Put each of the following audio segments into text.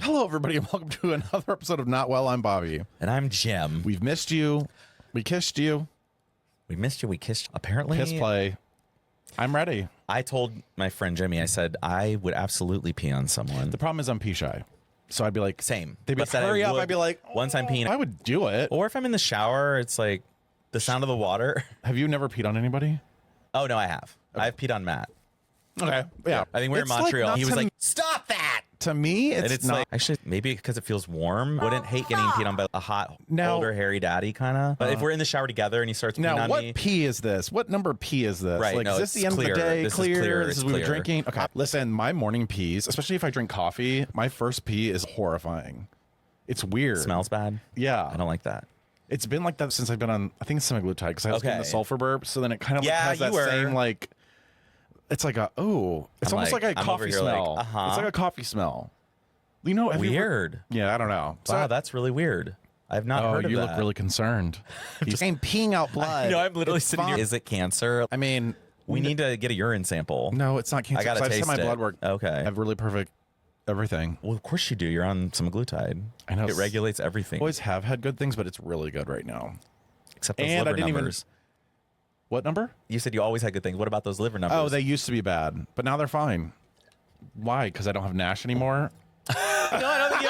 Hello, everybody, and welcome to another episode of Not Well. I'm Bobby. And I'm Jim. We've missed you. We kissed you. We missed you. We kissed. Apparently. Kiss play. I'm ready. I told my friend Jimmy, I said, I would absolutely pee on someone. The problem is I'm pee shy. So I'd be like, Same. They'd be But like, that I hurry up. would- I'd be like, once I'm peeing. I would do it. Or if I'm in the shower, it's like the sound of the water. Have you never peed on anybody? Oh, no, I have. I've peed on Matt. Okay. Yeah. I think we were in It's like Montreal. not He was to- like, stop that. to me, And it's it's not. like, actually, maybe because it feels warm. Wouldn't hate getting peed on by a hot, Now- older, hairy daddy, kind of. But if we're in the shower together and he starts peeing Now, on what me. pee is this? What number pee is this? Right, Like, no, is this it's the end clear. of the day? This is Clear? clear. This is It's what we're clear. drinking? Okay. Listen, my morning pees, especially if I drink coffee, my first pee is horrifying. It's weird. Smells bad. Yeah. I don't like that. It's been like that since I've been on, I think it's semaglutide, because I was getting the Okay. sulfur burp. So then it kind of Yeah, has that you were. same, like, it's like a, oh, it's I'm almost like, like- a I'm over coffee here like, smell. uh-huh. It's like a coffee smell. You know, have you ever- Weird. yeah, I don't know. Wow, that's really weird. I've not oh, heard of you that. look really concerned. You ain't peeing out blood. No, I'm literally It's sitting here. fine. Is it cancer? I mean, We need to get a urine sample. no, it's not cancer. I gotta 'cause I've taste had my it. blood work. Okay. I have really perfect everything. Well, of course you do. You're on semaglutide. I know. It regulates everything. Always have had good things, but it's really good right now. Except those And I liver didn't even- numbers. What number? You said you always had good things. What about those liver numbers? Oh, they used to be bad, but now they're fine. Why? Because I don't have NASH anymore. No, I don't think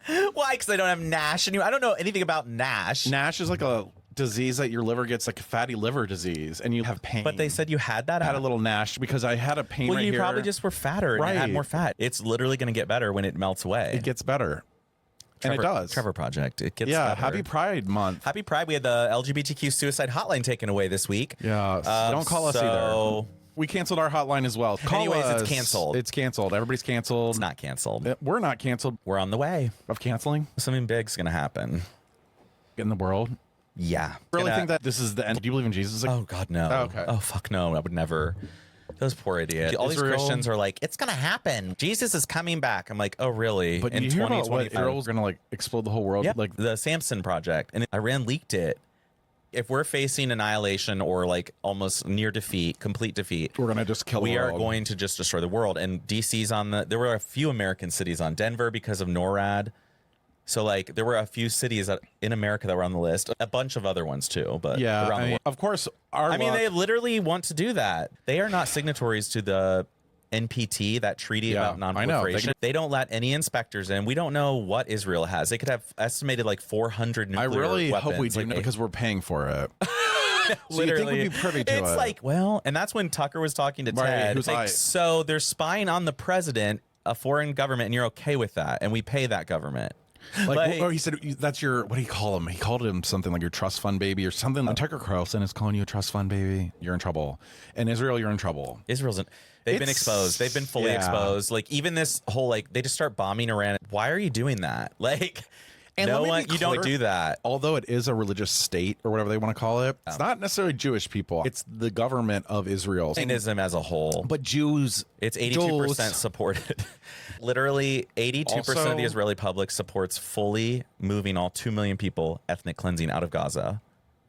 you know. Why? Because I don't have NASH. I don't know anything about NASH. NASH is like a disease that your liver gets, like a fatty liver disease, and you have pain. But they said you had that. I had a little NASH because I had a pain Well, right you here. probably just were fatter and had Right. more fat. It's literally going to get better when it melts away. It gets better. And it does. Trevor Project. It gets Yeah, better. happy Pride Month. Happy Pride. We had the LGBTQ suicide hotline taken away this week. Yeah, don't call us either. so We canceled our hotline as well. Call Anyways, it's us. canceled. It's canceled. Everybody's canceled. It's not canceled. We're not canceled We're on the way. of canceling Something big's going to happen. in the world. Yeah. Really think that this is the end? Do you believe in Jesus? Like, Oh, God, no. Oh, okay. Oh, fuck no. I would never. Those poor idiots. All these Israel- Christians are like, it's going to happen. Jesus is coming back. I'm like, oh, really? but in you hear about what 2025? Israel's going to like explode the whole world? Yeah, Like, the Samson Project. And Iran leaked it. If we're facing annihilation or like almost near defeat, complete defeat, we're going to just kill the we are world. going to just destroy the world. And DC's on there were a few American cities on Denver because of NORAD. So like there were a few cities in America that were on the list, a bunch of other ones too, but Yeah, around I the mean, world. of course. Our I mean, luck- they literally want to do that. They are not signatories to the NPT, that treaty Yeah, about I know. non-proliferation. They don't let any inspectors in. We don't know what Israel has. They could have estimated like 400 I nuclear really weapons. hope we do Like, know because we're paying for it. So you think literally, we'd be privy to it's it? like, well, and that's when Tucker was talking to Right, Ted. who's It's like, like- so they're spying on the president, a foreign government, and you're okay with that, and we pay that government. Like, or he said that's your, what do you call him? He called him something like your trust fund baby or something. Tucker Carlson is calling you a trust fund baby. You're in trouble. And Israel, you're in trouble. Israel's they've been It's- exposed. They've been fully yeah. exposed. Like even this whole like they just start bombing Iran. Why are you doing that? Like And no let me one be you don't clear, do that. Although it is a religious state or whatever they want to call it, it's not necessarily Jewish people. It's the government of Israel. Zionism as a whole. But Jews, It's 82% Jews- supported. Literally 82% of Also- the Israeli public supports fully moving all 2 million people ethnic cleansing out of Gaza.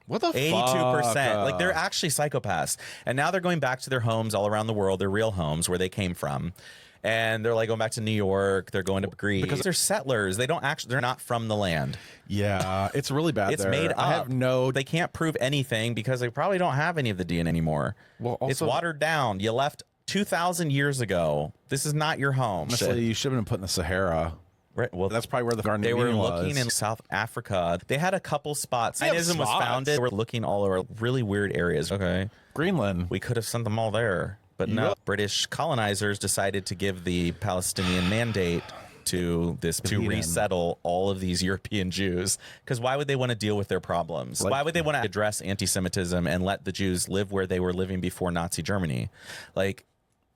what the 82%. fuck? Like they're actually psychopaths. And now they're going back to their homes all around the world, their real homes where they came from. And they're like going back to New York. They're going to Greece because they're settlers. They're not from the land. Yeah, it's really bad. It's there. made up. I have no. They can't prove anything because they probably don't have any of the DNA anymore. Well, it's also- watered down. You left 2,000 years ago. This is not your home. Honestly, you should have been put in the Sahara. Right. Well, That's probably where the Garden they of were Eden looking was. in South Africa. They had a couple spots. They have Zionism was spots. founded. They were looking all over really weird areas. Okay. Greenland. We could have sent them all there. But no, Yep. British colonizers decided to give the Palestinian mandate to Eden. resettle all of these European Jews. Because why would they want to deal with their problems? Like- why would they want to address anti-Semitism and let the Jews live where they were living before Nazi Germany? Like,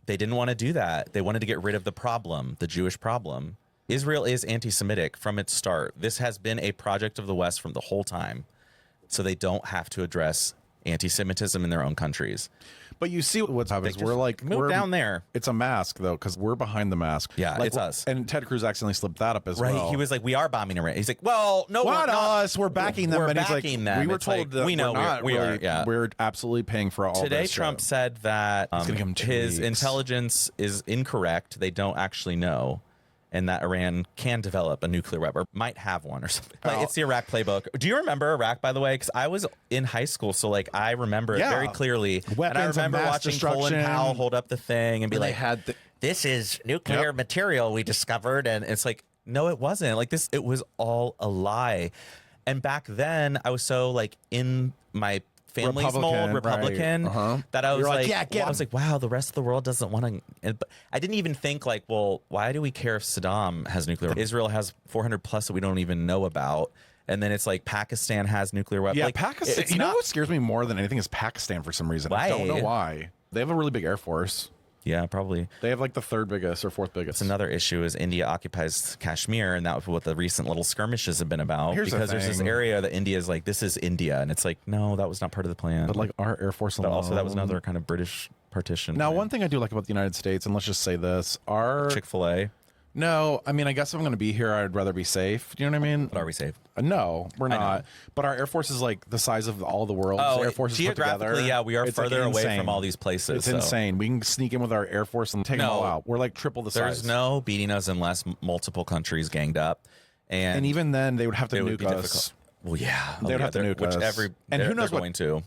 they didn't want to do that. They wanted to get rid of the problem, the Jewish problem. Israel is anti-Semitic from its start. This has been a project of the West from the whole time. So they don't have to address anti-Semitism in their own countries. But you see what's happening is Just we're like move we're down there. It's a mask though, because we're behind the mask. Yeah, Like, it's us. And Ted Cruz accidentally slipped that up as Right. well. He was like, we are bombing Iran. He's like, well, no, not we're not. us. We're backing them. We're and he's like, backing them. we were It's told like, that we know we're not we really, are. Yeah. We're absolutely paying for all Today, this Trump shit. said that gonna give him 2 his weeks. intelligence is incorrect. They don't actually know. and that Iran can develop a nuclear weapon or might have one or something. Like, Oh. it's the Iraq playbook. Do you remember Iraq, by the way? Because I was in high school, so like I remember it very clearly. And I Weapons of remember mass watching destruction. Colin Powell hold up the thing and be They like, had this is nuclear material we discovered. And it's like, no, it wasn't. Like this, it was all a lie. And back then, I was so like in my family's mold, Republican, that I was like, I was like, wow, the rest of the world doesn't want to. I didn't even think like, well, why do we care if Saddam has nuclear? Israel has 400 plus that we don't even know about. And then it's like Pakistan has nuclear weapons. Yeah, like, Pakistan. You know what scares me more than anything is Pakistan for some reason. Why? I don't know why. They have a really big air force. Yeah, probably. They have like the third biggest or fourth biggest. Another issue is India occupies Kashmir, and that was what the recent little skirmishes have been about. Here's the because there's this thing. area that India is like, this is India, and it's like, no, that was not part of the plan. But like our air force But alone. also that was another kind of British partition. Now, one thing I do like about the United States, and let's just say this, our Chick-fil-A. no, I mean, I guess if I'm going to be here, I'd rather be safe. Do you know what I mean? But are we safe? No, we're know. not. But our air force is like the size of all the world's air forces put together. Geographically, yeah, we are It's, like, further away insane. from all these places. It's so. insane. We can sneak in with our air force and take them No. all out. We're like triple the There's size. no beating us unless multiple countries ganged up. And And even then, they would have to it would be nuke us. difficult. Well, yeah. They would have to nuke which us. Every, And who they're knows what- going to.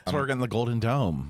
So we're getting the Golden Dome.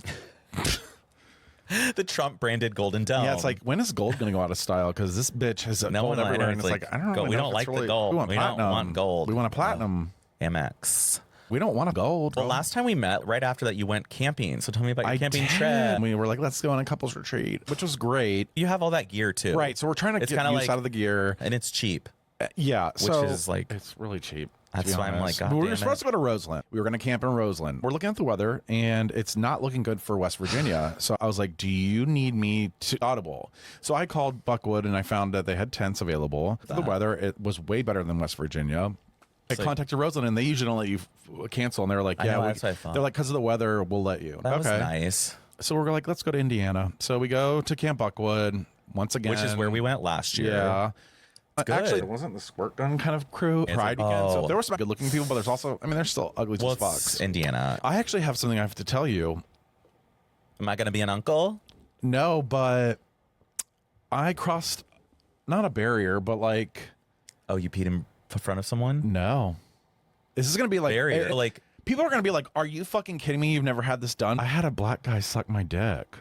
The Trump branded Golden Dome. Yeah, it's like, when is gold going to go out of style? Because this bitch has No gold one everywhere. And it's like, like, I don't know. we don't like the gold. We want We don't platinum. want gold. We want a platinum. Amex. We don't want a gold. Well, last time we met, right after that, you went camping. So tell me about your camping did. trip. We were like, let's go on a couples retreat, which was great. You have all that gear too. Right. So we're trying to It's get kinda use like- out of the gear. And it's cheap. Yeah. So is like- it's really cheap. That's why I'm like, God we were damn supposed it. to go to Roseland. We were going to camp in Roseland. We're looking at the weather, and it's not looking good for West Virginia. So I was like, do you need me to audible? So I called Buckwood, and I found that they had tents available. The weather, it was way better than West Virginia. I contacted Roseland, and they usually don't let you cancel. And they were like, I yeah, know, that's what I thought. They're like, because of the weather, we'll let you. That was nice. So we're like, let's go to Indiana. So we go to Camp Buckwood once again. Which is where we went last year. Yeah. good. Actually, it wasn't the squirt gun kind of crew Pride weekend. So there were some good looking people, but there's also, I mean, there's still ugly Well, as it's fucks. Indiana. I actually have something I have to tell you. Am I going to be an uncle? No, but I crossed not a barrier, but like, Oh, you peed in front of someone? no. This is going to be like, Barrier. Like, people are going to be like, are you fucking kidding me? You've never had this done? I had a black guy suck my dick.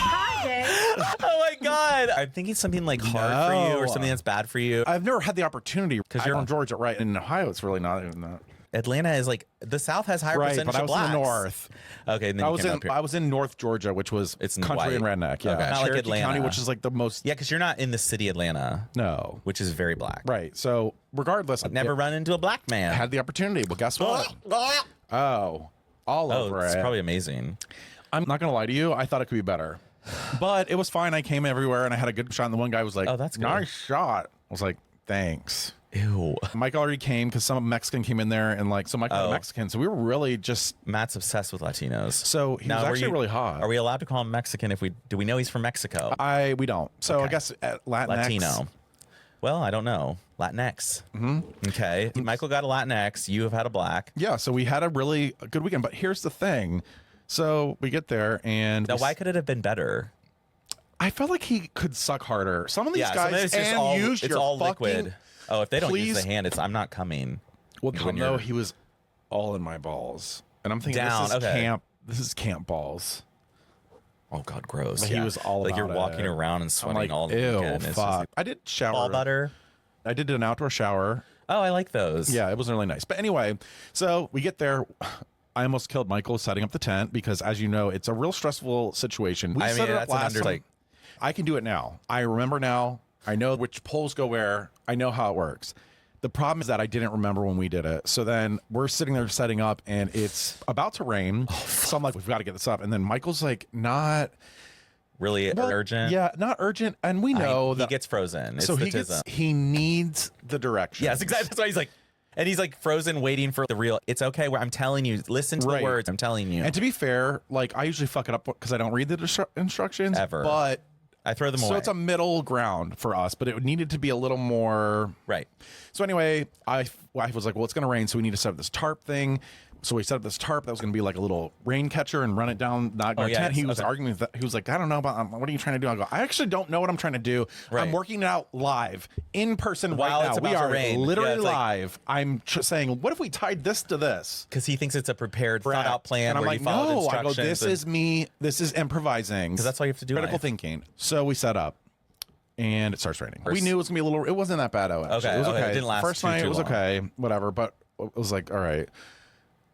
oh my God. I'm thinking something like hard for you or something that's bad for you. I've never had the opportunity because you're I- from Georgia, right? In Ohio, it's really not even that. Atlanta is like, the South has higher Right, percentage but I of was in blacks. the north. Okay, and then I you was came in up here. I was in North Georgia, which was It's country white. and redneck. Yeah, Okay. Not like Cherokee Atlanta. County, which is like the most. Yeah, because you're not in the city Atlanta, No. which is very black. Right. So regardless, Never run into a black man. had the opportunity. Well, guess what? Oh, all Oh, over it's it. probably amazing. I'm not gonna lie to you. I thought it could be better, but it was fine. I came everywhere and I had a good shot. And the one guy was like, Oh, that's good. nice shot." I was like, "Thanks." Ew. Mike already came because some Mexican came in there and like so Mike was Oh. Mexican. So we were really just Matt's obsessed with Latinos. so he Now, was were actually you- really hot. Are we allowed to call him Mexican if we do we know he's from Mexico? We don't. So I Okay. guess at Latinx, Latino. Well, I don't know. Latinx. Mm-hmm. Okay. Michael got a Latinx. You have had a black. Yeah, so we had a really good weekend. But here's the thing. So we get there and Now, why could it have been better? I felt like he could suck harder. Some of these some guys of it's just and all, use it's your all fucking, liquid. Oh, if they don't use please- the hand, I'm not coming. Well, when no, you're- he was all in my balls. And I'm thinking Down, this is okay. camp. This is camp balls. Oh God, gross. Like, he was all like you're about walking it. around and I'm sweating like, all the ew, weekend. It's just fuck. like I did shower. ball butter. I did an outdoor shower. Oh, I like those. Yeah, it was really nice. But anyway, so we get there. I almost killed Michael setting up the tent because, as you know, it's a real stressful situation. We I set mean, it up that's an last time. like. I can do it now. I remember now. I know which poles go where. I know how it works. The problem is that I didn't remember when we did it. So then we're sitting there setting up and it's about to rain. So I'm like, we've got to get this up. And then Michael's like, not Really urgent. Yeah, not urgent. And we know he that gets frozen. It's so the he tism. he needs the direction. Yes, exactly. That's why he's like, and he's like frozen, waiting for the real. It's okay. Where I'm telling you, listen to Right. the words. I'm telling you. And to be fair, like I usually fuck it up because I don't read the instructions. Ever. But I throw them so away. it's a middle ground for us, but it needed to be a little more right. So anyway, I was like, well, it's going to rain, so we need to set up this tarp thing. So we set up this tarp that was going to be like a little rain catcher and run it down our tent. He was arguing with that. He was like, I don't know about what are you trying to do? I go, I actually don't know what I'm trying to do. Right. I'm working it out live in person While right it's now. about We to are rain. literally Yeah, live. I'm saying, what if we tied this to this? Because he thinks it's a prepared, thought out plan. And I'm where like, you followed no. I instructions. go, this is me. This is improvising. Because that's all you have to do. Critical thinking. So we set up. And it starts raining. We knew it was gonna be a little. It wasn't that bad. Actually. Okay, It was okay. It didn't last First too night it was long. okay, whatever. But it was like, all right.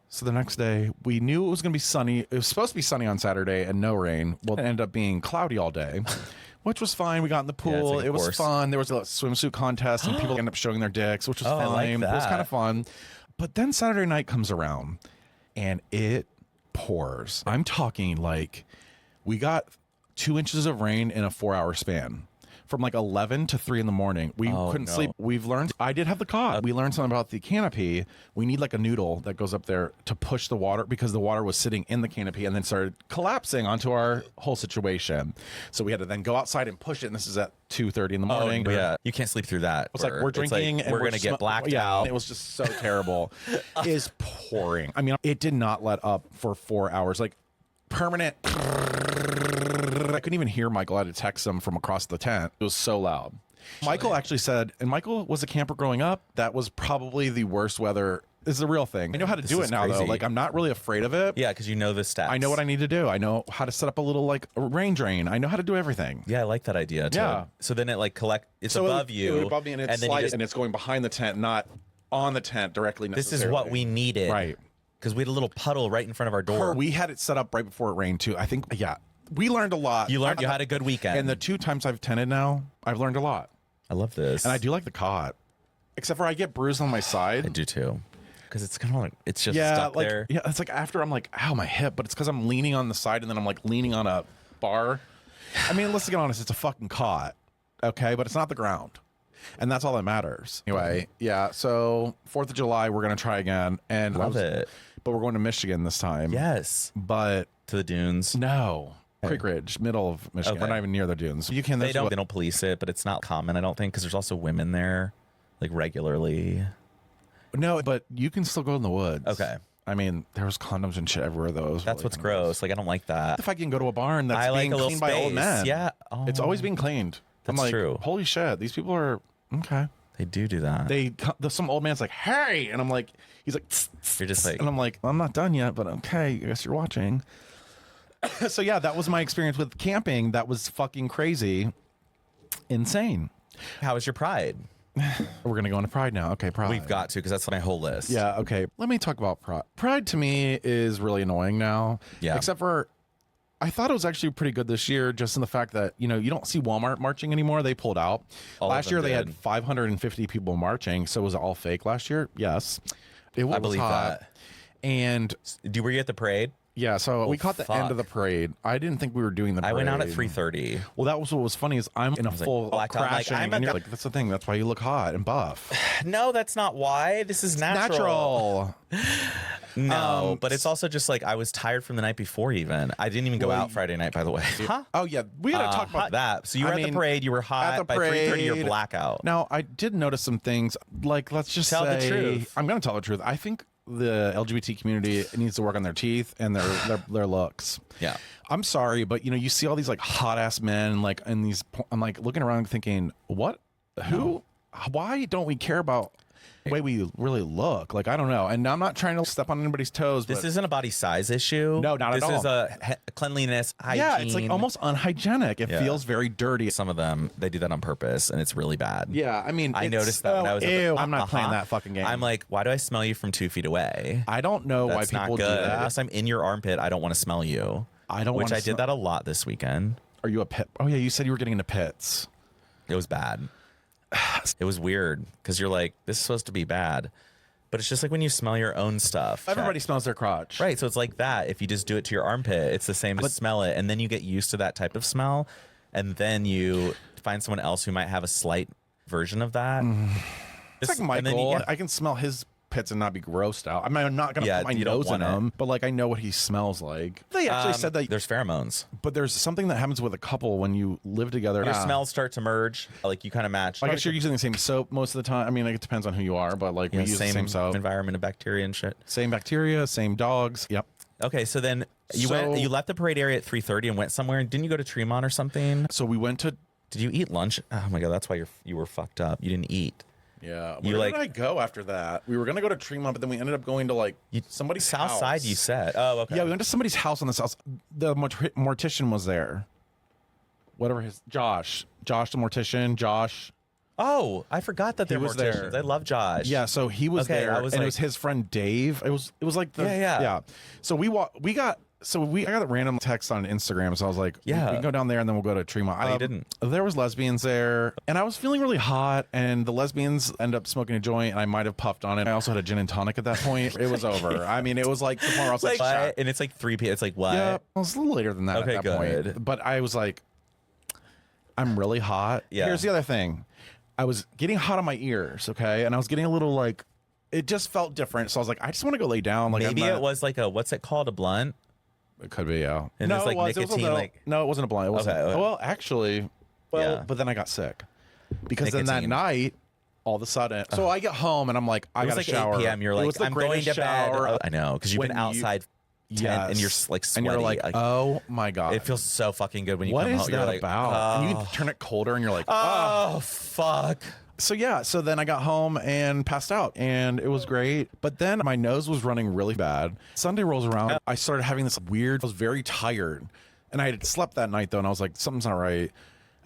So the next day, we knew it was gonna be sunny. It was supposed to be sunny on Saturday and no rain. Well, it ended up being cloudy all day, which was fine. We got in the pool. like a It was course. fun. There was a swimsuit contest, and people ended up showing their dicks, which was Oh, I fine. like It was that. kind of fun. But then Saturday night comes around, and it pours. I'm talking like we got 2 inches of rain in a 4-hour span. From like 11 to 3 in the morning. We couldn't sleep. We've learned, I did have the cot. We learned something about the canopy. We need like a noodle that goes up there to push the water because the water was sitting in the canopy and then started collapsing onto our whole situation. So we had to then go outside and push it. And this is at 2:30 in the morning. Yeah, you can't sleep through that. It's like we're drinking and we're gonna get blacked out. It was just so terrible. Is pouring. I mean, it did not let up for 4 hours. Like permanent. I couldn't even hear Michael. I had to text him from across the tent. It was so loud. Michael actually said, and Michael was a camper growing up. That was probably the worst weather. This is the real thing. I know how to do it now, though. crazy. Like, I'm not really afraid of it. Yeah, because you know the steps. I know what I need to do. I know how to set up a little, like, a rain drain. I know how to do everything. Yeah, I like that idea. Too. Yeah. So then it like it's So above it you. would above me, and it's then you sliding, just, and it's going behind the tent, not on the tent directly. this is what we needed. Right. Because we had a little puddle right in front of our door. We had it set up right before it rained, too. I think, yeah. We learned a lot. You had a good weekend. And the 2 times I've tented now, I've learned a lot. I love this. And I do like the cot. Except for I get bruised on my side. I do too. Because it's kind of like, it's just Yeah, stuck like, there. yeah, it's like after I'm like, ow, my hip, but it's because I'm leaning on the side and then I'm like leaning on a bar. I mean, let's get honest, it's a fucking cot, okay? But it's not the ground. And that's all that matters. Anyway, yeah, so 4th of July, we're going to try again. And Love it. But we're going to Michigan this time. Yes. But To the dunes. no. Creek Ridge, middle of Michigan. Okay. We're not even near the dunes. You can. They don't police it, but it's not common, I don't think, because there's also women there, like regularly. No, but you can still go in the woods. Okay. I mean, there was condoms and shit everywhere. Those. That's what's gross. Like, I don't like that. If I can go to a barn that's I like being a little cleaned by old space. men. Yeah. It's always being cleaned. I'm That's like, true. holy shit, these people are okay. They do that. Some old man's like, hey, and I'm like, he's like, tss, tss, You're just like, and I'm like, I'm not done yet, but okay, I guess you're watching. So yeah, that was my experience with camping. That was fucking crazy, insane. how was your Pride? We're gonna go into Pride now. Okay, Pride. We've got to, because that's my whole list. Yeah, okay. Let me talk about Pride. Pride to me is really annoying now. Yeah. Except for I thought it was actually pretty good this year, just in the fact that, you don't see Walmart marching anymore. They pulled out. All of Last them year they had did. 550 people marching, so was it all fake last year? Yes. It was I believe hot. that. And Were you at the parade? yeah, so we caught the fuck. end of the parade. I didn't think we were doing the parade. I went out at 3:30. Well, that was what was funny is I'm in a like, full blacked out. I'm like, crashing, I'm and a- you're like, that's the thing. That's why you look hot and buff. No, that's not why. This is natural. No, but it's also just like I was tired from the night before even. I didn't even go out Friday night, by the way. Huh? Oh yeah, we had to talk about that. So you were at the parade, you were hot. at the By 3:30, you're parade. blackout. Now, I did notice some things. Like, let's just Tell the say, truth. I'm going to tell the truth. I think the LGBT community needs to work on their teeth and their looks. Yeah. I'm sorry, but you see all these like hot ass men like in these. I'm like looking around thinking, what? Who? Why don't we care about the way we really look? Like, I don't know. And I'm not trying to step on anybody's toes. This but isn't a body size issue. No, not at all. This is a cleanliness, hygiene. yeah, it's like almost unhygienic. It Yeah. feels very dirty. Some of them, they do that on purpose, and it's really bad. Yeah, I mean, I it's noticed that when I was at the- ew, I'm not playing that fucking game. I'm like, why do I smell you from 2 feet away? I don't know That's why people not do good. that. Unless I'm in your armpit, I don't want to smell you. I don't Which wanna I did that a lot this weekend. Are you a pit? Oh yeah, you said you were getting into pits. It was bad. It was weird because you're like, this is supposed to be bad. But it's just like when you smell your own stuff. Everybody smells their crotch. Right. So it's like that. If you just do it to your armpit, it's the same as smell it. And then you get used to that type of smell. And then you find someone else who might have a slight version of that. It's like and then Michael. you- I can smell his pits and not be grossed out. I mean, I'm not gonna put my you don't nose in want it. him, but like I know what he smells like. They actually said that there's pheromones. but there's something that happens with a couple when you live together. Your smells start to merge. Like you kind of match. I guess you're using the same soap most of the time. I mean, like, it depends on who you are, but like we use the same soap. Environment of bacteria and shit. Same bacteria, same dogs. Yep. Okay, so then you left the parade area at 3:30 and went somewhere. Didn't you go to Tremont or something? So we went to. Did you eat lunch? Oh my god, that's why you were fucked up. You didn't eat. Yeah. You Where did I go after that? We were gonna go to Tremont, but then we ended up going to like somebody's South house. Side. You said. Oh, okay. Yeah, we went to somebody's house on the south. The mortician was there. Whatever his Josh the mortician. Josh. Oh, I forgot that there was morticians. there. I love Josh. Yeah, so he was there, and it was his friend Dave. It was like the yeah. So I got a random text on Instagram, so I was like, we can go down there and then we'll go to Tremont. You didn't. There was lesbians there, and I was feeling really hot, and the lesbians end up smoking a joint, and I might have puffed on it. I also had a gin and tonic at that point. It was over. I mean, it was like the point where I was like, what? And it's like 3 p.m. It's like what? yeah, it was a little later than that Okay, at that good. point. But I was like, I'm really hot. Yeah. Here's the other thing. I was getting hot on my ears, okay? And I was getting a little like, it just felt different. So I was like, I just want to go lay down. Like Maybe it was like a, what's it called? A blunt? It could be, yeah. And there's like nicotine, no, it wasn't a blunt. It wasn't. Okay. Well, actually, Yeah. but then I got sick. Because then that Nicotine. night, all of a sudden, so I get home and I'm like, I It was got to like shower. 8 p.m. You're It like, was the I'm going greatest to bed. shower I know, because you've been when outside 10 and you're like sweaty. And you're like, oh my God. it feels so fucking good when you What come is home. that You're like, about? And you oh, turn it colder and you're like, oh, fuck. So yeah, so then I got home and passed out, and it was great. But then my nose was running really bad. Sunday rolls around, I started having this weird, I was very tired. And I had slept that night though, and I was like, something's not right.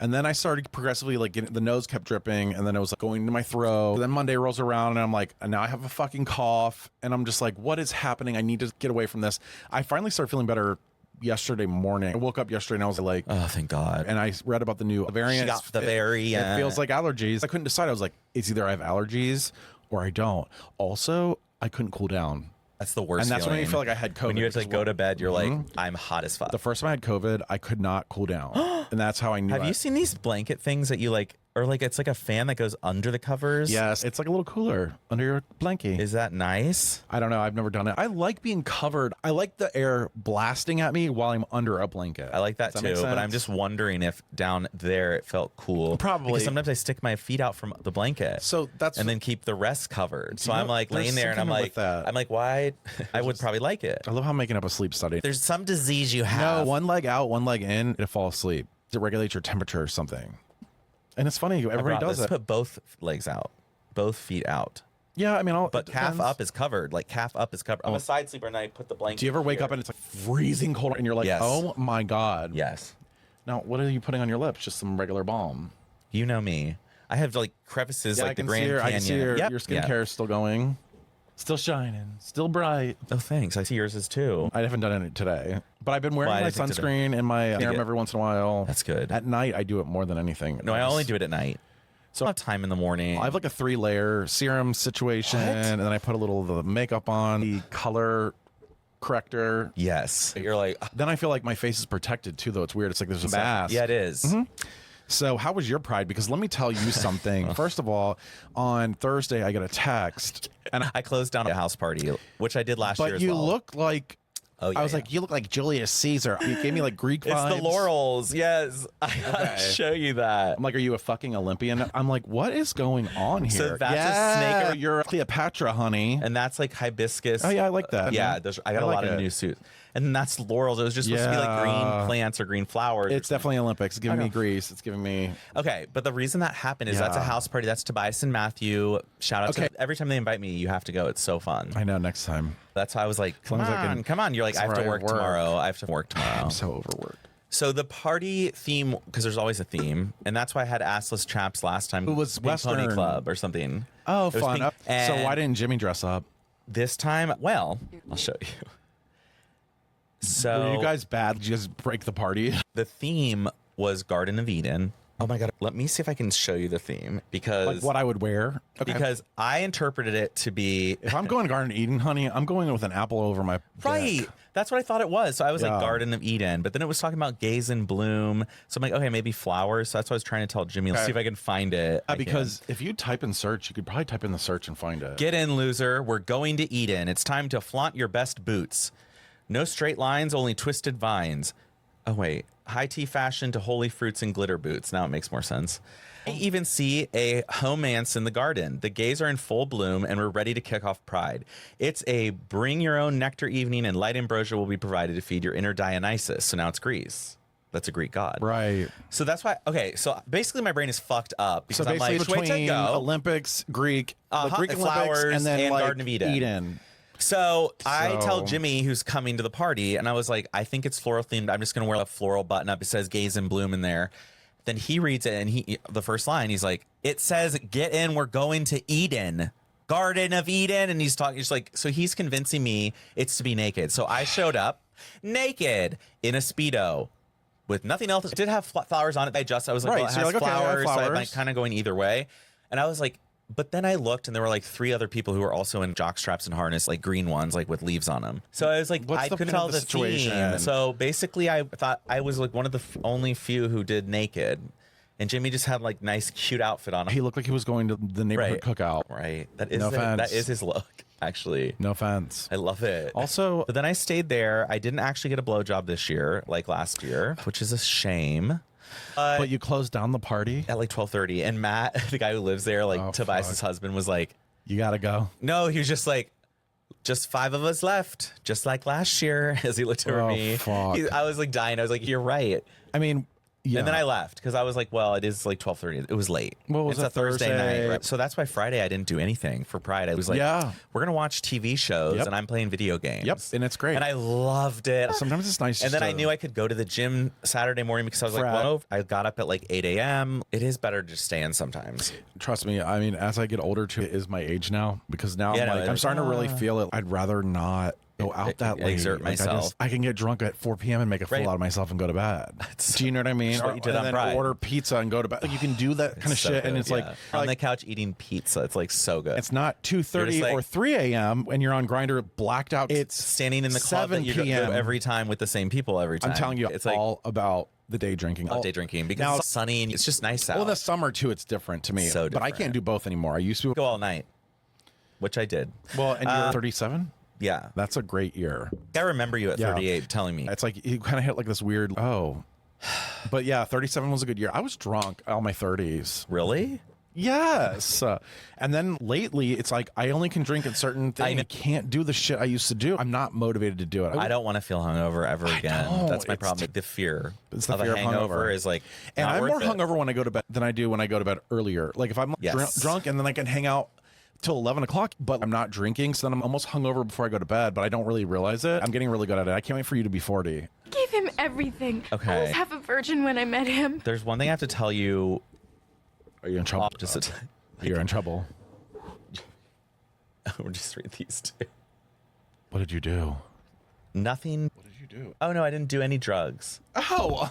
And then I started progressively like the nose kept dripping, and then it was like going to my throat. Then Monday rolls around, and I'm like, and now I have a fucking cough, and I'm just like, what is happening? I need to get away from this. I finally started feeling better yesterday morning. I woke up yesterday and I was like, Oh, thank God. and I read about the new variant. She got the variant. It feels like allergies. I couldn't decide. I was like, it's either I have allergies or I don't. Also, I couldn't cool down. That's the worst And that's when I feeling. feel like I had COVID. When you had to because go to bed, you're like, I'm hot as fuck. the first time I had COVID, I could not cool down. And that's how I knew. Have you seen these blanket things that you like, or like it's like a fan that goes under the covers? Yes, it's like a little cooler under your blankie. Is that nice? I don't know. I've never done it. I like being covered. I like the air blasting at me while I'm under a blanket. I like that Does too, make but I'm sense? just wondering if down there it felt cool. Probably. Because sometimes I stick my feet out from the blanket. So that's and then keep the rest covered. So You know, I'm like there's laying there and I'm something like, with that. why? I would probably like it. I love how I'm making up a sleep study. There's some disease you No, have. one leg out, one leg in to fall asleep. It regulates your temperature or something. And it's funny, everybody does it. Put both legs out, both feet out. Yeah, I mean, But calf up is covered. Like calf up is covered. I'm a side sleeper and I put the blanket. Do you ever wake here. up and it's like freezing cold and you're like, Yes. oh my God. Yes. Now, what are you putting on your lips? Just some regular balm. You know me. I have like crevices Yeah, like the Grand Canyon. I can see your Yep. skincare is still going. Still shining. Still bright. Oh, thanks. I see yours is too. I haven't done it today. But I've been wearing Well, I my didn't think today. sunscreen and my serum it. every once in a while. That's good. At night, I do it more than anything. No, I only do it at night. So I have time in the morning. I have like a 3-layer serum situation, What? and then I put a little of the makeup on, the color corrector. Yes. You're like, Then I feel like my face is protected too, though. It's weird. It's like there's a mask. yeah, it is. So how was your Pride? Because let me tell you something. First of all, on Thursday, I got a text. And I closed down a house party, which I did last year but as you well. look like... Oh, yeah, I was yeah. like, you look like Julius Caesar. You gave me like Greek vibes. It's the laurels. Yes. I gotta show you that. I'm like, are you a fucking Olympian? I'm like, what is going on here? So that's a yeah, snake. You're Cleopatra, honey. And that's like hibiscus. Oh, yeah, I like that. Yeah, I got a like lot of it. new suits. And that's laurels. It was just supposed to be like green plants or green flowers. It's definitely Olympics. It's giving me Greece. It's giving me... Okay, but the reason that happened is that's a Yeah. house party. That's Tobias and Matthew. Shout out Okay. to every time they invite me, you have to go. It's so fun. I know, next time. That's why I was like, come long as I on, can- come on. You're like, I have to Sorry, work work. tomorrow. I have to work tomorrow. I'm so overworked. So the party theme, because there's always a theme, and that's why I had assless chaps last time. It was Pink Pony Western. Club or something. Oh, It was fun. pink. So And why didn't Jimmy dress up? this time? Well, I'll show you. So Were you guys bad? Did you guys break the party? the theme was Garden of Eden. Oh my God. Let me see if I can show you the theme because Like what I would wear. Okay. because I interpreted it to be If I'm going Garden of Eden, honey, I'm going with an apple over my right. dick. That's what I thought it was. So I was Yeah. like Garden of Eden, but then it was talking about gaze in bloom. So I'm like, okay, maybe flowers. So that's what I was trying to tell Jimmy. Let's see if I can find it. I Because if you type in search, you could probably type in the search and find it. Get in, loser. We're going to Eden. It's time to flaunt your best boots. No straight lines, only twisted vines. Oh, wait. High tea fashion to holy fruits and glitter boots. Now it makes more sense. I even see a homance in the garden. The gays are in full bloom and we're ready to kick off Pride. It's a bring your own nectar evening and light ambrosia will be provided to feed your inner Dionysus. So now it's Greece. That's a Greek god. Right. So that's why, okay, so basically my brain is fucked up because So I'm basically like, which way to between go? Olympics, Greek, the Greek and Olympics, flowers, and then like Garden of Eden. So I tell Jimmy, who's coming to the party, and I was like, I think it's floral themed. I'm just going to wear a floral button up. It says gaze in bloom in there. Then he reads it, and the first line, he's like, it says, get in, we're going to Eden. Garden of Eden. And he's talking, he's like, so he's convincing me it's to be naked. So I showed up naked in a Speedo with nothing else. It did have flowers on it. I was like, Right, well, it so has you're like, okay, I have flowers. So I'm flowers. like kind of going either way. And I was like, but then I looked and there were like 3 other people who were also in jock straps and harness, like green ones, like with leaves on them. So I was like, What's I the couldn't point tell of the the situation? theme. So basically I thought I was like one of the only few who did naked. And Jimmy just had like nice, cute outfit on. He looked like he was going to the neighborhood cookout. Right. That is No offense. that is his look, actually. No offense. I love it. Also, But then I stayed there. I didn't actually get a blowjob this year, like last year, which is a shame. but you closed down the party. At like 12:30, and Matt, the guy who lives there, like Oh, Tobias's fuck. husband, was like, You gotta go. no, he was just like, just 5 of us left, just like last year. As he looked over Oh, me, fuck. I was like dying. I was like, you're right. I mean, yeah. And then I left because I was like, well, it is like 12:30. It was late. What was it's it, a Thursday Thursday? night. Right? So that's why Friday I didn't do anything for Pride. I was like, Yeah. we're going to watch TV shows Yep. and I'm playing video games. Yep, and it's great. And I loved it. Sometimes it's nice. And just then I to- knew I could go to the gym Saturday morning because I was Frat. like, well, I got up at like 8 a.m. It is better to stay in sometimes. Trust me. I mean, as I get older, too, it is my age now because now Yeah, I'm no, like, I'm it's- starting to really feel it. I'd rather not go out that late. Exert Like, myself. I can get drunk at 4 p.m. and make a fool Right. out of myself and go to bed. Do you know what I mean? That's what you did and on then Pride. order pizza and go to bed. Like, you can do that kind of So shit, and good, it's like, yeah. on the couch eating pizza. It's like so good. it's not 2:30 You're just or like- 3 a.m. when you're on Grinder blacked out. It's standing in the club that 7 you go p.m. every time with the same people every time. I'm telling you, it's like all about the day drinking. day drinking because Now- it's sunny and it's just nice out. Well, the summer too, it's different to me. So but I different. can't do both anymore. I used to. go all night, which I did. Well, and you're 37. Yeah, That's a great year. I remember you at Yeah. 38 telling me. It's like you kind of hit like this weird. Oh, but yeah, 37 was a good year. I was drunk all my 30s. Really? Yes. And then lately, it's like I only can drink at certain things. know. I can't do the shit I used to do. I'm not motivated to do it. I don't want to feel hungover ever again. know. That's my It's- problem. The fear It's the of fear a of hangover hungover. is like, And not I'm worth more it. hungover when I go to bed than I do when I go to bed earlier. Like if I'm Yes. drunk and then I can hang out till 11 o'clock, but I'm not drinking, so then I'm almost hungover before I go to bed, but I don't really realize it. I'm getting really good at it. I can't wait for you to be 40. Gave him everything. Okay. I was half a virgin when I met him. There's one thing I have to tell you. Are you in trouble? Just You're in trouble. we'll just read these two. What did you do? Nothing. What did you do? Oh no, I didn't do any drugs. Oh.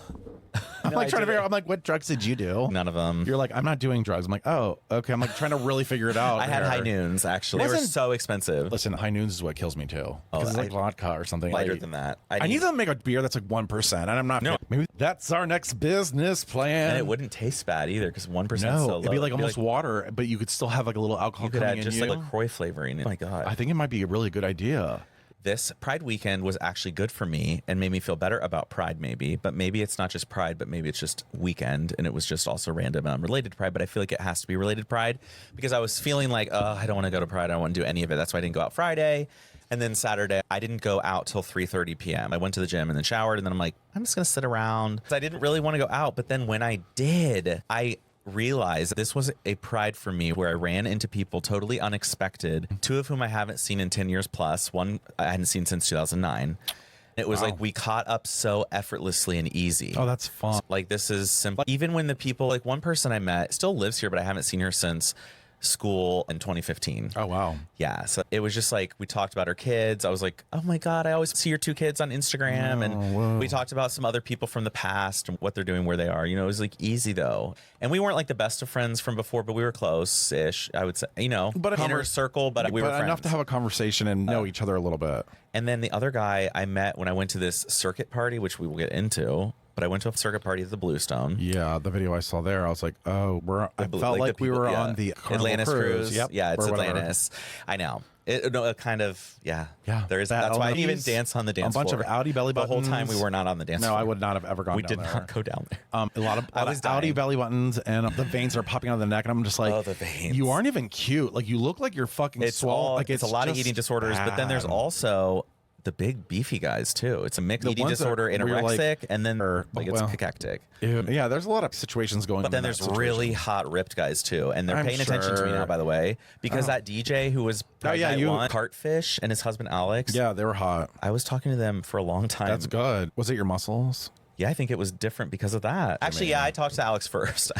I'm No, like I trying to did figure it. out. I'm like, what drugs did you do? None of them. You're like, I'm not doing drugs. I'm like, oh, okay. I'm like trying to really figure it out. I had here. high noons actually. They were Wasn't- so expensive. Listen, high noons is what kills me too. Because it's like vodka or something. Lighter Like, than that. I need to make a beer that's like 1%, and I'm not. No. Maybe that's our next business plan. And it wouldn't taste bad either because 1% so No, low. it'd be like almost water, but you could still have like a little alcohol You could coming add in just you. like LaCroix flavoring. Oh my god. I think it might be a really good idea. This Pride weekend was actually good for me and made me feel better about Pride maybe, but maybe it's not just Pride, but maybe it's just weekend and it was just also random and unrelated to Pride, but I feel like it has to be related to Pride because I was feeling like, oh, I don't want to go to Pride. I don't want to do any of it. That's why I didn't go out Friday. And then Saturday, I didn't go out till 3:30 p.m. I went to the gym and then showered and then I'm like, I'm just going to sit around. I didn't really want to go out, but then when I did, I realized this was a Pride for me where I ran into people totally unexpected, 2 of whom I haven't seen in 10 years plus, one I hadn't seen since 2009. It was Wow. like we caught up so effortlessly and easy. Oh, that's fun. Like this is simple. Even when the people, like one person I met still lives here, but I haven't seen her since school in 2015. Oh, wow. Yeah. So it was just like, we talked about our kids. I was like, oh my God, I always see your 2 kids on Instagram. And we talked about some other people from the past and what they're doing, where they are. You know, it was like easy though. And we weren't like the best of friends from before, but we were close-ish, I would say, you know, But inner circle, but we were friends. Enough to have a conversation and know each other a little bit. And then the other guy I met when I went to this circuit party, which we will get into, but I went to a circuit party at the Bluestone. Yeah, the video I saw there, I was like, oh, I felt like we were on the Carnival Atlantis cruise. Yep, Yeah, it's or whatever. Atlantis. I know. It kind of, yeah. Yeah. There is That's why I didn't even dance on the dance floor. A bunch of Audi belly buttons. The whole time we were not on the dance floor. No, I would not have ever gone We down did there. not go down there. A lot of Audi belly buttons, and the veins are popping out of the neck, and I'm just like, Oh, the veins. You aren't even cute. Like, you look like you're fucking swole. Like, it's a lot of just eating disorders, but then there's bad. also the big beefy guys too. It's a mixed eating ones that disorder, where you're like- anorexic, and then like it's well, cacectic. Yeah, there's a lot of situations going on. But then in that there's situation. really hot ripped guys too, and they're I'm paying attention to me sure. now, by the way, because that DJ who was Cartfish and his husband Alex. Yeah, they were hot. I was talking to them for a long time. That's good. Was it your muscles? Yeah, I think it was different because of that. Actually, yeah, I talked to Alex first.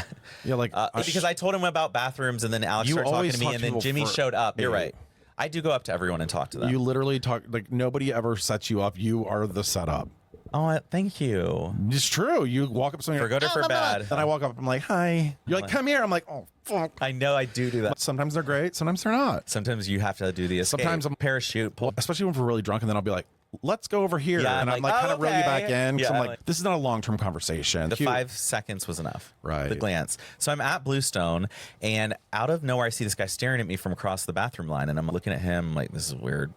Yeah, like because I told him about bathrooms, and then Alex You started talking always to me, talk and to then people Jimmy for- showed up. You're Yeah. right. I do go up to everyone and talk to them. You literally talk like nobody ever sets you up. You are the setup. Oh, thank you. It's true. You walk up to somebody For good or for bad. Then I walk up. I'm like, hi. You're like, come here. I'm like, oh fuck. I know I do that. Sometimes they're great. Sometimes they're not. Sometimes you have to do the escape. Sometimes I'm- parachute pull. Especially when we're really drunk, and then I'll be like, let's go over here, Yeah, and I'm I'm like, like, oh, kind of reel you back okay. in. 'Cause Yeah, I'm I'm like, like- this is not a long-term conversation. The Cute. 5 seconds was enough. Right. The glance. So I'm at Bluestone, and out of nowhere, I see this guy staring at me from across the bathroom line, and I'm looking at him like, this is weird,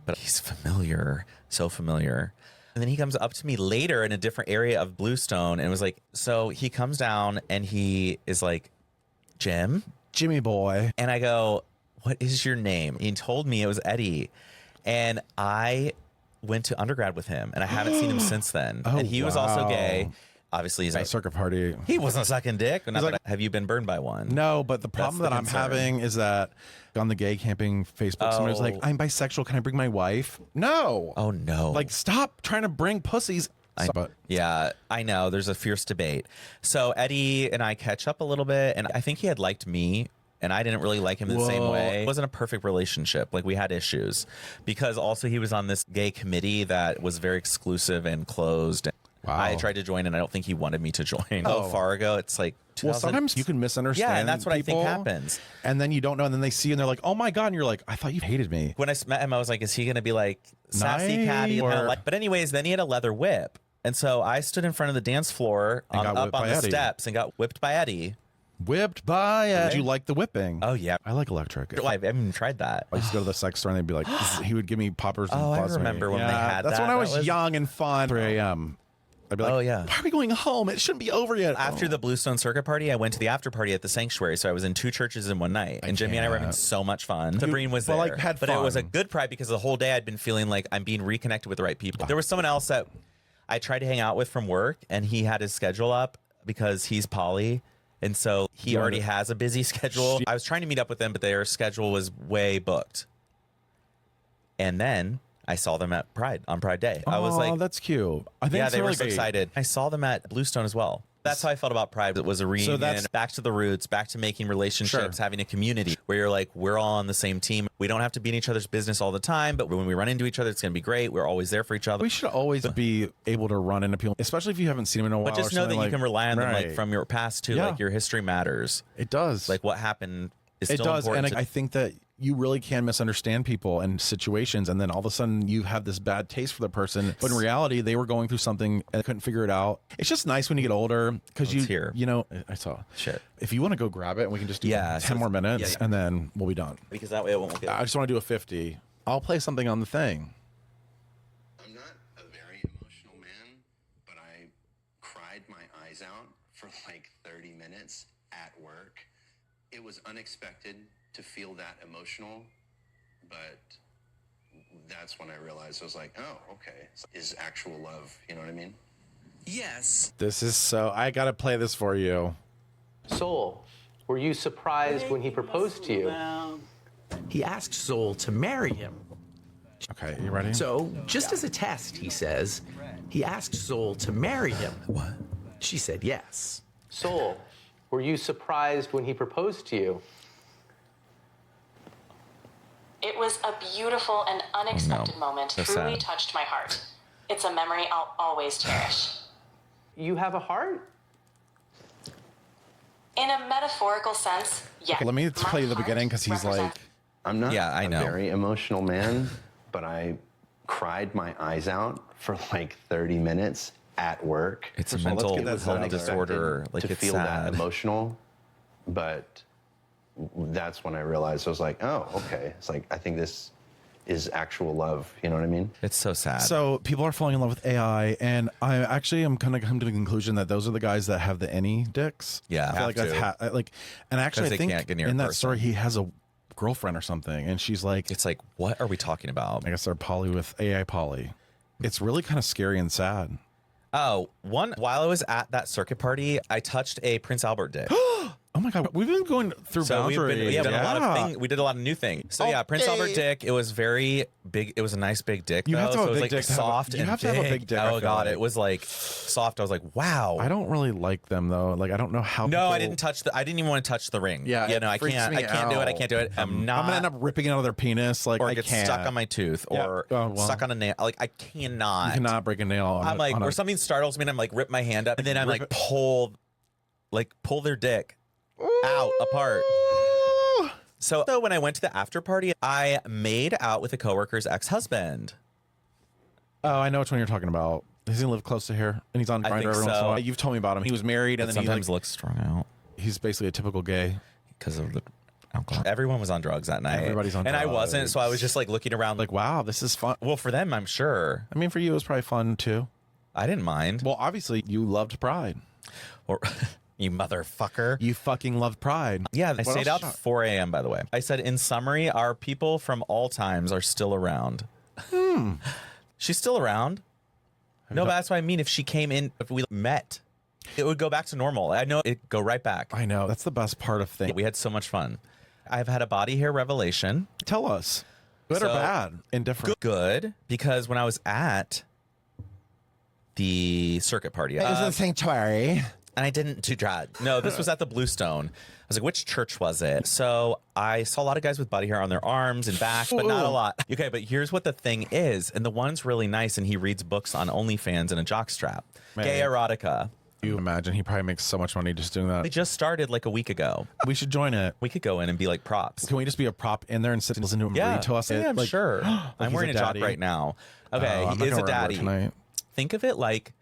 but he's familiar, so familiar. And then he comes up to me later in a different area of Bluestone, and was like, so he comes down, and he is like, Jim? Jimmy boy. And I go, what is your name? He told me it was Eddie, and I went to undergrad with him, and I haven't seen him since then. Oh, and he was also wow. gay. Obviously, he's A circuit party. he wasn't sucking dick. Not like- that have you been burned by one? No, but the problem the that I'm concern. having is that on the gay camping Facebook, somebody was like, Oh. I'm bisexual. Can I bring my wife? No. Oh no. Like, stop trying to bring pussies. But yeah, I know. There's a fierce debate. So Eddie and I catch up a little bit, and I think he had liked me, and I didn't really like him in the same Whoa. way. It wasn't a perfect relationship. Like, we had issues because also he was on this gay committee that was very exclusive and closed. Wow. I tried to join, and I don't think he wanted me to join. Oh. Far ago, it's like 2000. well, sometimes you can misunderstand. Yeah, and that's what I people, think happens. And then you don't know, and then they see you, and they're like, "Oh my god!" And you're like, "I thought you hated me." When I met him, I was like, is he going to be like sassy Nice, catty? or- But anyways, then he had a leather whip. And so I stood in front of the dance floor And got up whipped on by the Eddie. steps and got whipped by Eddie. Whipped by. Did you like the whipping? Oh, yeah. I like electric. I haven't even tried that. I used to go to the sex store, and they'd be like, he would give me poppers. And Oh, I buzz me. remember when they had That's that. when I That was was- young and fun. 3 a.m. I'd be like, Oh, yeah. why are we going home? It shouldn't be over yet. After the Bluestone Circuit Party, I went to the after party at the Sanctuary. So I was in 2 churches in one night. And Jimmy and I were having can't. so much fun. Sabrine was well, there. like, had but it was a fun. good pride because the whole day I'd been feeling like I'm being reconnected with the right people. There was someone else that I tried to hang out with from work, and he had his schedule up because he's poly. And so he already has a busy schedule. I was trying to meet up with them, but their schedule was way booked. And then I saw them at Pride on Pride Day. I was like, that's cute. I think yeah, it's they were really so great. excited. I saw them at Bluestone as well. That's how I felt about Pride. It was a reunion, that's- back to the roots, back to making relationships, Sure. having a community where you're like, we're all on the same team. We don't have to be in each other's business all the time, but when we run into each other, it's going to be great. We're always there for each other. We should always be able to run into people, especially if you haven't seen them in a while. But just or know that something you can rely on them like Right. from your past too. Yeah. Like your history matters. It does. Like what happened is it still does, and important. I think that you really can misunderstand people and situations, and then all of a sudden you have this bad taste for the person, but in reality they were going through something and couldn't figure it out. It's just nice when you get older because Let's hear. you know, I saw Shit. If you want to go grab it, and we can just do Yeah, 10 so more minutes, yeah, yeah. and then we'll be done. Because that way it won't get. I just want to do a 50. I'll play something on the thing. I'm not a very emotional man, but I cried my eyes out for like 30 minutes at work. It was unexpected to feel that emotional, but that's when I realized I was like, oh, okay, is actual love, you know what I mean? Yes. This is so. I got to play this for you. Soul, were you surprised when he proposed to you? He asked Soul to marry him. Okay, you ready? So, just as a test, he says, he asked Soul to marry him. What? She said yes. Soul, were you surprised when he proposed to you? It was a beautiful and unexpected moment, So truly sad. touched my heart. It's a memory I'll always cherish. You have a heart? In a metaphorical sense, yes. Let me play the My heart beginning because he's like, represents- I'm not Yeah, I a know. very emotional man, but I cried my eyes out for like 30 minutes at work. It's a First of all, let's mental get that health set up. disorder. Like to it's feel sad. that emotional, but that's when I realized I was like, oh, okay. It's like I think this is actual love. You know what I mean? It's so sad. so people are falling in love with AI, and I actually am kind of come to the conclusion that those are the guys that have the any dicks. Yeah, I feel have like that's to. like, and actually 'Cause I they think can't get near in a that person. story he has a girlfriend or something, and she's like, it's like, what are we talking about? I guess they're poly with AI poly. It's really kind of scary and sad. Oh, while I was at that circuit party, I touched a Prince Albert dick. Oh my god, we've been going through So we've boundaries. been, done a lot of things. We did a lot of new things. So yeah, Prince Albert dick. It was very big. It was a nice big dick. You though. have to have so a it was big like dick to have a- soft you and have to have a big. big dick, I Oh feel god, like. it was like soft. I was like, wow. I don't really like them though. Like I don't know how. No, I people- didn't touch the. I didn't even want to touch the ring. Yeah, you it know, I freaks can't. me I can't do it. I out. can't do it. I'm not. I'm gonna end up ripping out of their penis. Like or I get can't. stuck on my tooth, Yeah. or Oh, well. stuck on a nail. Like I cannot. You cannot break a nail. On I'm a- like, on or a- something startles me, and I'm like, rip my hand up, and then I'm Rip like, it- pull their dick out apart. So when I went to the after party, I made out with a coworker's ex-husband. Oh, I know which one you're talking about. Does he live close to here? And he's on I Grindr think every once in a so. while. You've told me about him. He was married, and And then he sometimes like, looks strung out he's basically a typical gay. because of the alcohol. Everyone was on drugs that night. Everybody's on and I wasn't, so I was drugs. just like looking around. Like, wow, this is fun. well, for them, I'm sure. I mean, for you, it was probably fun too. I didn't mind. Well, obviously, you loved Pride. Or you motherfucker. You fucking loved Pride. Yeah, I What stayed else? out 4 a.m., by the way. I said, in summary, our people from all times are still around. She's still around. No, but that's what I mean. If she came in, if we met, it would go back to normal. I know it'd go right back. I know. That's the best part of things. We had so much fun. I've had a body hair revelation. Tell us. Good or So- bad? Indifferent. Good, because when I was at the circuit party, sanctuary. and I didn't do drugs. No, this was at the Bluestone. I was like, which church was it? So I saw a lot of guys with body hair on their arms and back, but not a lot. Okay, but here's what the thing is. And the one's really nice, and he reads books on OnlyFans and a jockstrap. Gay erotica. You imagine he probably makes so much money just doing They that. just started like a week ago. We should join it. We could go in and be like props. Can we just be a prop in there and sit and listen to him Yeah, read to us? yeah, I'm Like, sure. I'm he's wearing a a jock daddy? right now. Okay, I'm he not is a gonna remember daddy. tonight. Think of it like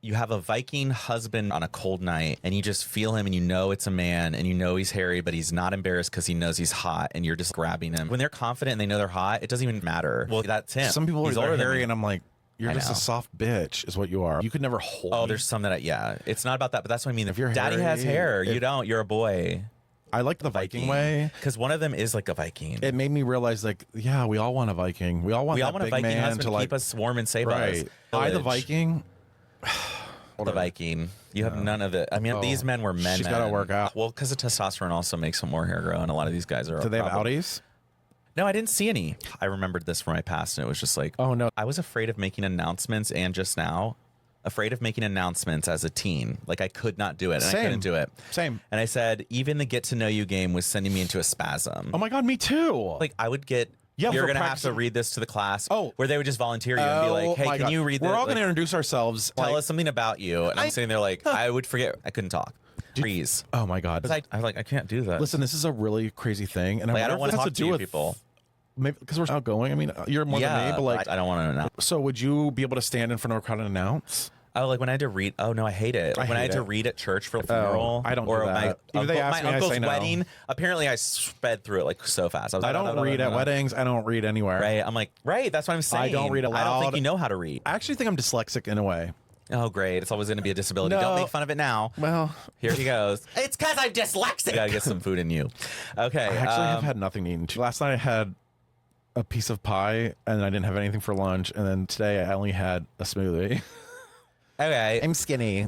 you have a Viking husband on a cold night, and you just feel him, and you know it's a man, and you know he's hairy, but he's not embarrassed because he knows he's hot, and you're just grabbing him. When they're confident and they know they're hot, it doesn't even matter. Well, that's him. Some people He's are older than hairy, me. and I'm like, you're I just know. a soft bitch, is what you are. You could never hold. Oh, me. there's some that, yeah. It's not about that, but that's what I mean. If you're Daddy has hairy, hair. You if- don't. You're a boy. I like the Viking way. Because one of them is like a Viking. It made me realize, like, yeah, we all want a Viking. We all want we that all want a big Viking man husband to to like keep us warm and save right. us. I, the Village. Viking. The Viking. You have none of it. I mean, Oh, these men were men. she's gotta men. work out. Well, because of testosterone also makes some more hair grow, and a lot of these guys are. Do they have probably- outies? No, I didn't see any. I remembered this from my past, and it was just like, Oh no. I was afraid of making announcements, and just now, afraid of making announcements as a teen. Like I could not do it, and I Same. couldn't do it. Same. And I said, even the get to know you game was sending me into a spasm. Oh my god, me too. Like I would get. Yeah, you're for gonna have practicing- to read this to the class. Oh. Where they would just volunteer you and be like, "Hey, my can God. you read this?" We're all Like, gonna introduce ourselves. tell like- us something about you. And I'm sitting there like, I would forget. I couldn't talk. Freeze. Oh my god. Because I was like, I can't do that. Listen, this is a really crazy thing, and Like, I wonder don't if want it to has talk to you with people. Maybe because we're outgoing. I mean, you're more Yeah, than me, but like, I don't want to know. so would you be able to stand in front of a crowd and announce? Oh, like when I had to read. Oh no, I hate it. Like I when I hate had to it. read at church for a funeral. I don't do or that. If they ask my me, I uncle's say no. wedding. Apparently, I sped through it like so fast. Was I like, don't no, read no, at no. weddings. I don't read anywhere. Right. I'm like, right. That's what I'm saying. don't read I don't aloud. think you know how to read. I actually think I'm dyslexic in a way. Oh, great. It's always going to be a disability. No. Don't make fun of it now. Well, Here he goes. It's because I'm dyslexic. Got to get some food in you. Okay. I actually have had nothing to eat. Last night I had a piece of pie, and I didn't have anything for lunch. And then today I only had a smoothie. Okay. I'm skinny.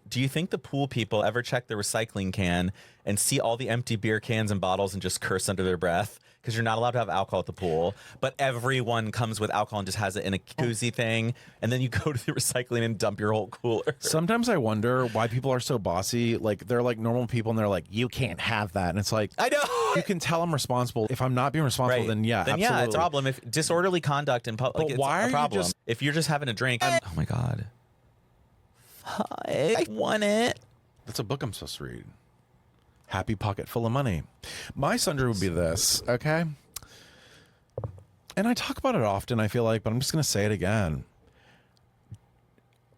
do you think the pool people ever check the recycling can and see all the empty beer cans and bottles and just curse under their breath? Because you're not allowed to have alcohol at the pool, but everyone comes with alcohol and just has it in a koozie thing, and then you go to the recycling and dump your whole cooler. Sometimes I wonder why people are so bossy. Like, they're like normal people, and they're like, you can't have that. And it's like, I know. You can tell I'm responsible. If I'm not being responsible, Right. then yeah, then absolutely. yeah, it's a problem. If disorderly conduct in public, But it's why are a you problem. just- If you're just having a drink, oh my God. I want it. That's a book I'm supposed to read. Happy Pocket Full of Money. My sundry would be this, okay? And I talk about it often, I feel like, but I'm just going to say it again.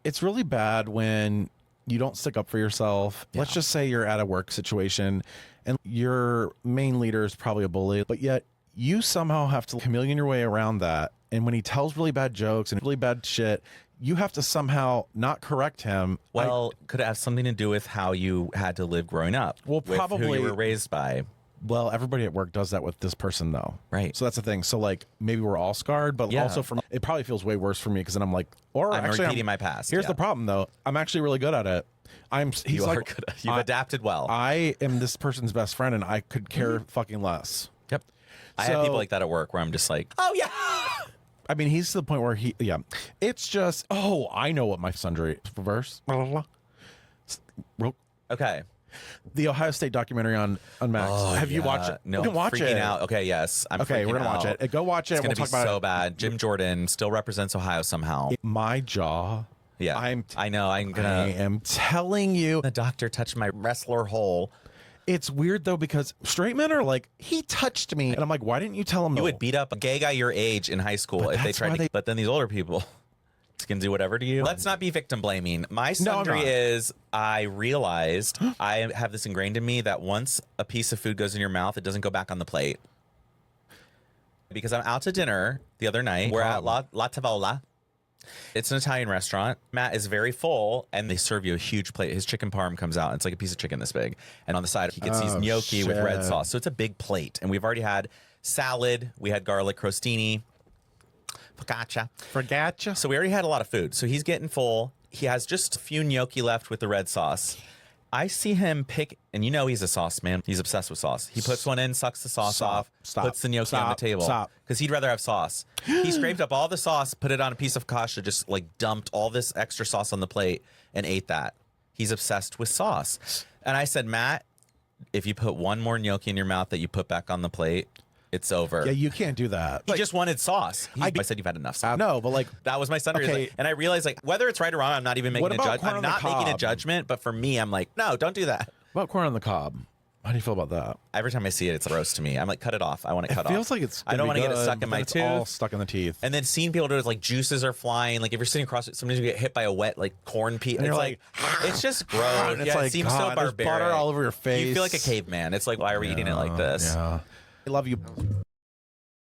It's really bad when you don't stick up for yourself. Yeah. Let's just say you're at a work situation and your main leader is probably a bully, but yet you somehow have to chameleon your way around that. And when he tells really bad jokes and really bad shit, you have to somehow not correct him. Well, could it have something to do with how you had to live growing up? Well, with probably who you were raised by. Well, everybody at work does that with this person, though. Right. So that's the thing. So, like, maybe we're all scarred, but Yeah. also for it probably feels way worse for me because then I'm like, or I'm actually, repeating my past. Here's yeah. the problem, though. I'm actually really good at it. He's You like, are good. You've adapted well. I am this person's best friend, and I could care fucking less. Yep. I have people like that at work where I'm just like, oh yeah. I mean, he's to the point where it's just, I know what my sundry verse. Okay. The Ohio State documentary on Max. Have you watched it? No, you can watch freaking it. out. Okay, yes. Okay, we're gonna watch it. Go watch it. It's We'll gonna talk be about so it. bad. Jim Jordan still represents Ohio somehow. My jaw. Yeah, I know. I am telling you. The doctor touched my wrestler hole. It's weird though because straight men are like, he touched me, and I'm like, why didn't you tell him? You would beat up a gay guy your age in high school But if they that's tried why to. But then these older people can do whatever to you. Let's not be victim blaming. My sundry is I realized I have this ingrained in me that once a piece of food goes in your mouth, it doesn't go back on the plate. Because I'm out to dinner the other night. We're at La Tavola. It's an Italian restaurant. Matt is very full, and they serve you a huge plate. His chicken parm comes out. It's like a piece of chicken this big. And on the side, he gets these gnocchi with red sauce. So it's a big plate. And we've already had salad. We had garlic crostini. Focaccia. So we already had a lot of food. So he's getting full. He has just a few gnocchi left with the red sauce. I see him pick, and you know he's a sauce man. He's obsessed with sauce. He puts one in, sucks the sauce off, puts the gnocchi on the table. Because he'd rather have sauce. He scraped up all the sauce, put it on a piece of focaccia, just like dumped all this extra sauce on the plate and ate that. He's obsessed with sauce. And I said, Matt, if you put one more gnocchi in your mouth that you put back on the plate, it's over. Yeah, you can't do that. He just wanted sauce. I said you've had enough sauce. No, but like that was my sundry. Okay. Like, and I realized like whether it's right or wrong, I'm not even making a judgment. I'm not making a judgment, but for me, I'm like, no, don't do that. What about corn on the cob? How do you feel about that? Every time I see it, it's gross to me. I'm like, cut it off. I want it cut off. It feels like it's. I don't want to get it stuck in my it's tooth. all stuck in the teeth. And then seeing people do it, like juices are flying. Like if you're sitting across it, sometimes you get hit by a wet like corn piece. And you're like, it's just gross. It's yeah, like, it seems God, so there's barbaric. butter all over your face. You feel like a caveman. It's like, why are we eating it like this? Yeah. I love you.